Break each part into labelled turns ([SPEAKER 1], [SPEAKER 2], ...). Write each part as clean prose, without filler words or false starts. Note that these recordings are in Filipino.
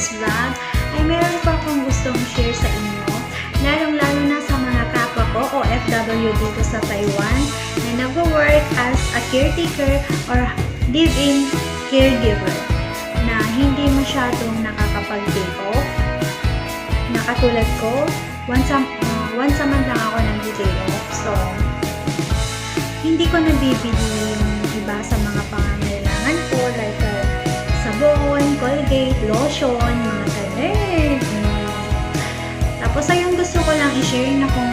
[SPEAKER 1] today's vlog ay meron po akong gustong share sa inyo, lalong-lalo na sa mga kapwa ko o OFW dito sa Taiwan na nag-work as a caretaker or live-in caregiver na hindi masyadong nakakapag-day off. Nakatulad ko, once a month lang ako nag-day off. So, hindi ko nabibili yung iba sa mga pangangailangan ko like sabon, Colgate, lotion, mga ganun. Tapos ayun, gusto ko lang i-share na kung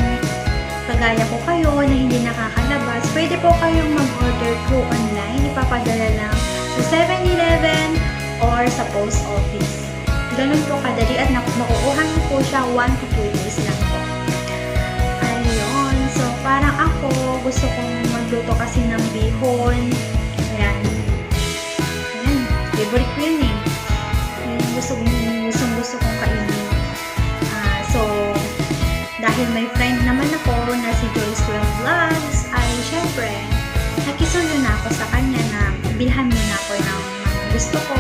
[SPEAKER 1] kagaya ko kayo na hindi nakakalabas, pwede po kayong mag-order through online. Ipapadala lang sa 7-Eleven or sa post office. Ganun po kadali at makukuha niyo po siya 1 to 2 days lang po. Ayun. So, parang ako, gusto kong magluto kasi ng bihon. Ayan. Ayan. Favorite ko yun eh. Ayan, gusto kong kainin. So, dahil may friend naman ako na si Joyce 12 Vlogs, ay syempre, nakisuyo na ako sa kanya na bilhan mo na ako ng gusto ko.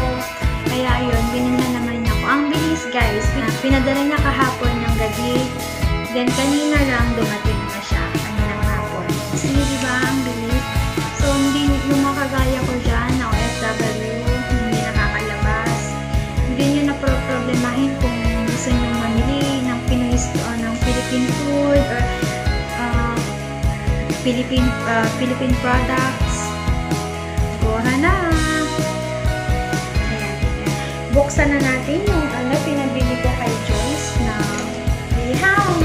[SPEAKER 1] Kaya ayun, binilhan naman niya ako. Ang bilis guys, pinadala niya kahapon ng gabi. Then kanina lang dumating na siya, kaninang hapon. Kasi diba, ang bilis. So, hindi yung makagaya ko dyan na OFW, hindi nakakalabas. Hindi nyo na problemahin kung gusto nyo mamili ng ng Philippine food or Philippine products. Kuha na! Buksan na natin yung pinabili ko kay Joyce na bihang.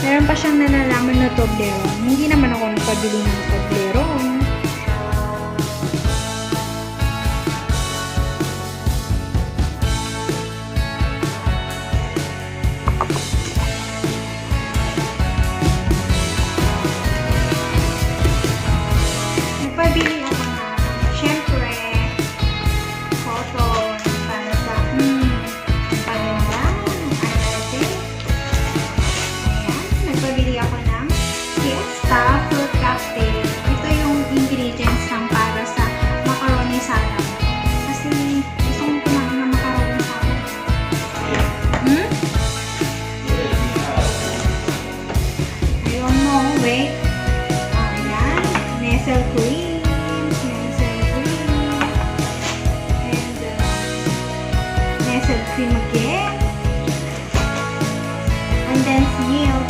[SPEAKER 1] Meron pa siyang nalalaman na Toblerone. Hindi naman ako nagpabili ng Toblerone. Nagpabili ako na, syempre, cotton para sa paninda, eyeliner. Nagpabili ako ng Fiesta fruit cocktail. Ito yung ingredients ng para sa macaroni salad. Kasi gusto kong kumain ng macaroni salad. Ayaw mo, wait. Ayan. Nestle cream. And Nestle cream again. Condensed milk.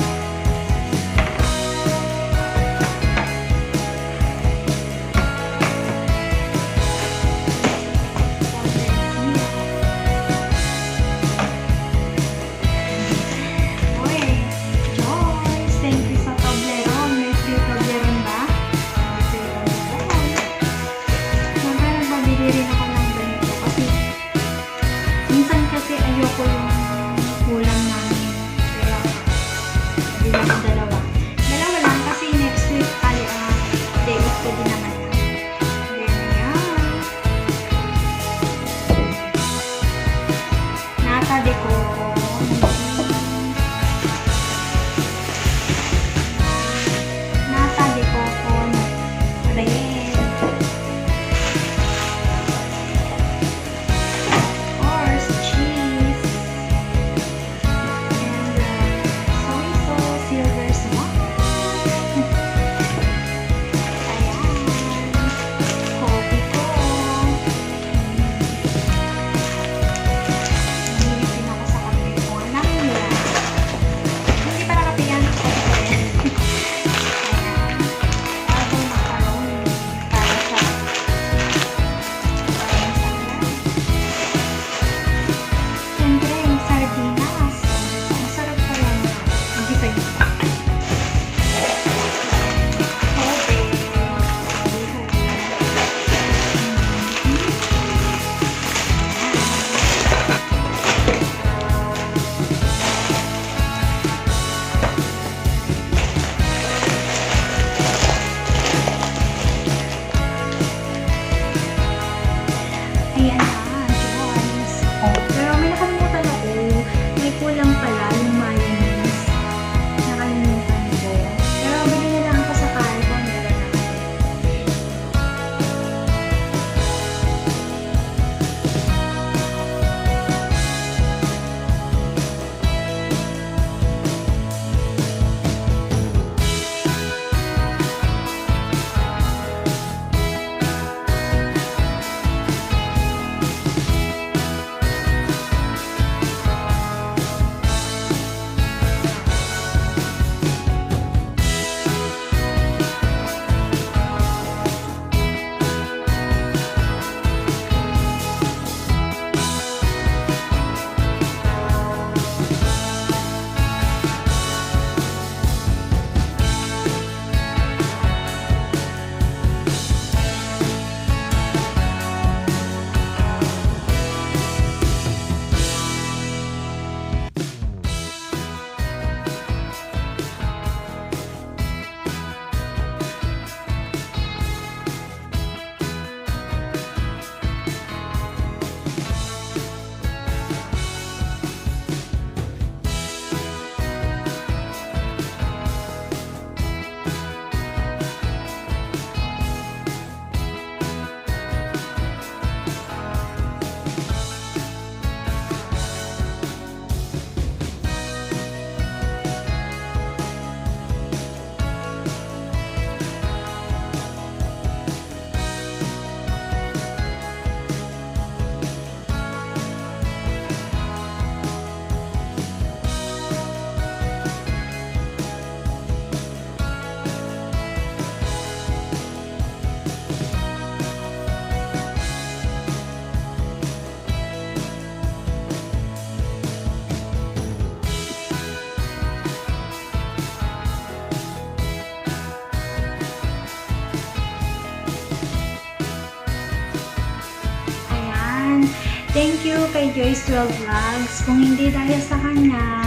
[SPEAKER 1] Thank you kay Joyce12 Vlogs. Kung hindi dahil sa kanya,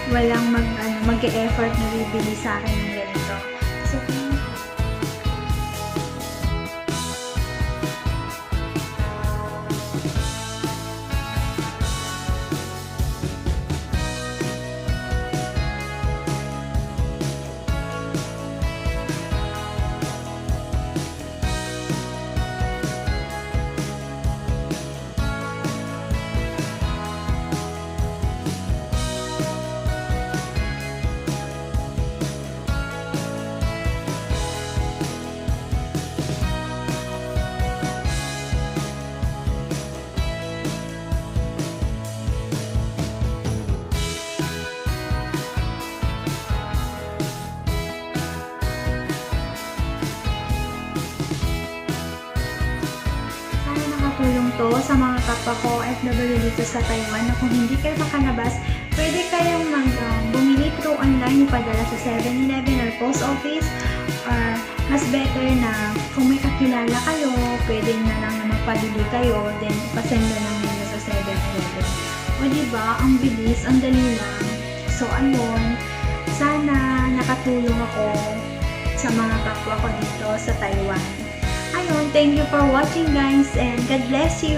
[SPEAKER 1] walang mag-e-effort na bibili sa akin ng ganito. So, tulong to sa mga kapwa ko FW dito sa Taiwan na kung hindi kayo makalabas, pwede kayong bumili through online, ipadala sa 7-Eleven or post office, or mas better na kung may kakilala kayo, pwede na lang na magpabili kayo, then pasend na lang ninyo sa 7-Eleven. O diba, ang bilis, ang dali lang. So ayun, sana nakatulong ako sa mga kapwa ko dito sa Taiwan. Ayun, thank you for watching guys and God bless you.